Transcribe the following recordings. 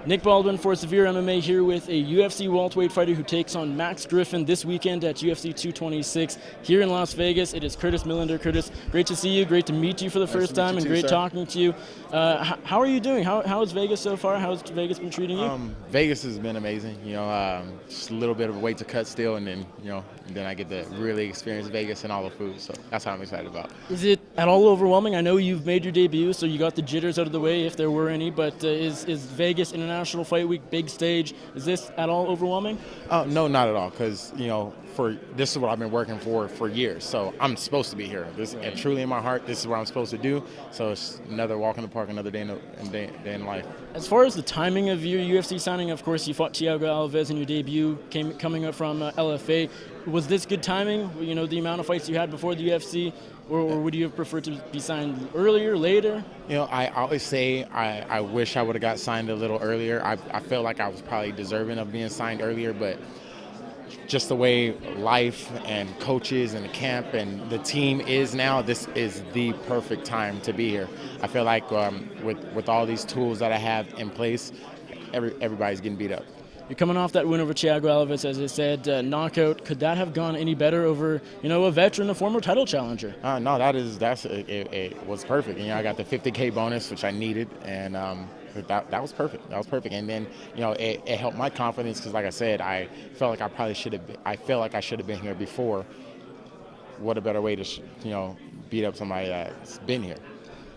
Nick Baldwin for SevereMMA here with a UFC welterweight fighter who takes on Max Griffin this weekend at UFC 226 here in Las Vegas. It is Curtis Millender. Curtis, great to see you. Great to meet you for the first time, and great talking to you. How are you doing? How is Vegas so far? How has Vegas been treating you? Vegas has been amazing. Just a little bit of weight to cut still, and then then I get to really experience Vegas and all the food. So that's what I'm excited about. Is it at all overwhelming? I know you've made your debut, so you got the jitters out of the way if there were any. But is Vegas International Fight Week, big stage? Is this at all overwhelming? No, not at all. Because this is what I've been working for years. So I'm supposed to be here. And truly in my heart, this is what I'm supposed to do. So it's another walk in the park, another day in life. As far as the timing of your UFC signing, of course, you fought Thiago Alves in your debut, coming up from LFA. Was this good timing? The amount of fights you had before the UFC, or would you have preferred to be signed earlier, later? I always say I wish I would have got signed a little earlier. I felt like I was probably deserving of being signed earlier, but just the way life and coaches and the camp and the team is now, this is the perfect time to be here. I feel like with all these tools that I have in place, everybody's getting beat up. You're coming off that win over Thiago Alves, as I said, knockout. Could that have gone any better over, a veteran, a former title challenger? No, it was perfect. I got the $50K bonus, which I needed, and that was perfect. That was perfect. And then, it helped my confidence because, like I said, I felt like I felt like I should have been here before. What a better way to, beat up somebody that's been here.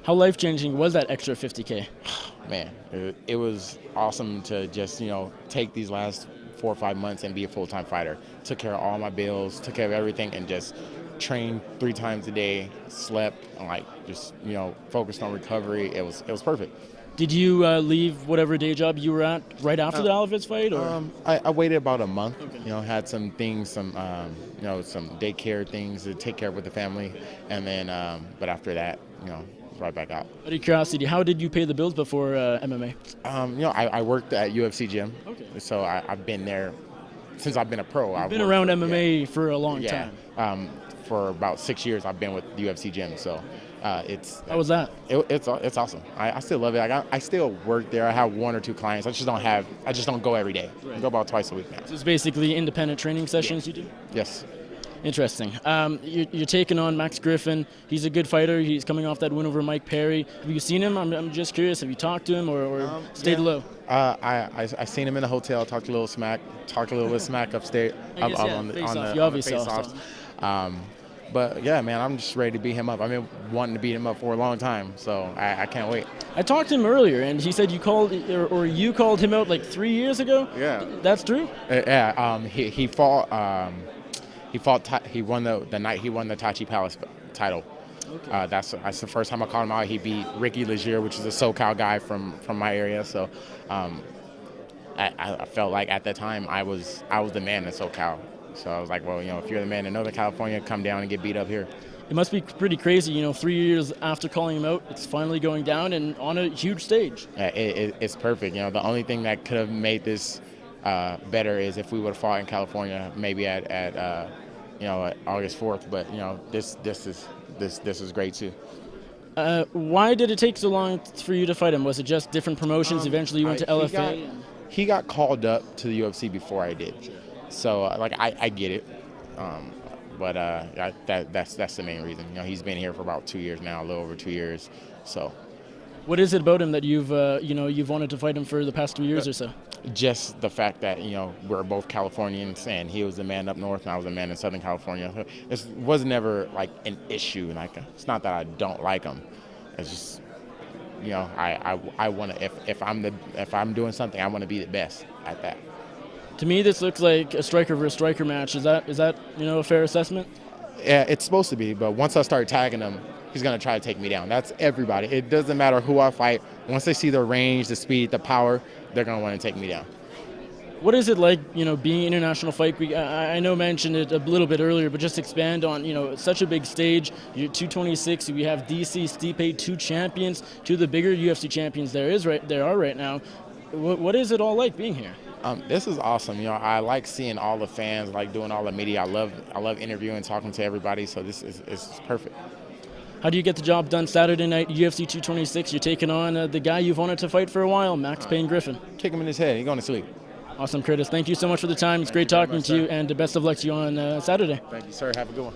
How life-changing was that extra $50K? Man, it was awesome to just, take these last 4 or 5 months and be a full-time fighter. Took care of all my bills, took care of everything, and just trained 3 times a day, slept, and just, focused on recovery. It was perfect. Did you leave whatever day job you were at right after the Alves fight? Or? I waited about a month. Okay. Had some things, some daycare things to take care of with the family, and then, but after that, right back out. Out of curiosity, how did you pay the bills before MMA? I worked at UFC gym, okay. So I've been there since I've been a pro. You've been around MMA for a long time. For about 6 years, I've been with the UFC gym, so it's. How was that? It's awesome. I still love it. I still work there. I have 1 or 2 clients. I just don't go every day. Right. I go about twice a week now. So it's basically independent training sessions you do? Yes. Interesting. You're taking on Max Griffin. He's a good fighter. He's coming off that win over Mike Perry. Have you seen him? I'm just curious. Have you talked to him or stayed low? I seen him in the hotel. Talked a little bit smack upstairs. On the face-off. But yeah, man, I'm just ready to beat him up. I've been wanting to beat him up for a long time, so I can't wait. I talked to him earlier, and he said you called him out like 3 years ago. Yeah, that's true. Yeah, he fought. He won the night he won the Tachi Palace title. Okay. That's the first time I called him out. He beat Ricky Legier, which is a SoCal guy from my area. So I felt like at that time I was the man in SoCal. So I was like, well, if you're the man in Northern California, come down and get beat up here. It must be pretty crazy, 3 years after calling him out, it's finally going down and on a huge stage. Yeah, it's perfect. The only thing that could have made this better is if we would have fought in California, maybe at August 4th. But this is great too. Why did it take so long for you to fight him? Was it just different promotions? Eventually, you went to LFA. He got called up to the UFC before I did, so I get it. But that's the main reason. He's been here for about 2 years now, a little over 2 years. So. What is it about him that you've wanted to fight him for the past 2 years or so? Just the fact that we're both Californians, and he was the man up north, and I was the man in Southern California. It was never like an issue. It's not that I don't like him. It's just I want to if I'm doing something, I want to be the best at that. To me, this looks like a striker versus striker match. Is that a fair assessment? Yeah, it's supposed to be, but once I start tagging him, he's going to try to take me down. That's everybody. It doesn't matter who I fight. Once they see the range, the speed, the power, they're going to want to take me down. What is it like, being International Fight Week? I know I mentioned it a little bit earlier, but just expand on, such a big stage. You're 226. We have DC, Stipe, 2 champions, 2 of the bigger UFC champions there are right now. What is it all like being here? This is awesome. I like seeing all the fans, like doing all the media. I love interviewing, talking to everybody. So this is perfect. How do you get the job done Saturday night, UFC 226? You're taking on the guy you've wanted to fight for a while, Max Griffin. Kick him in his head. He's going to sleep. Awesome, Curtis. Thank you so much for the time. It's great talking to you, and best of luck to you on Saturday. Thank you, sir. Have a good one.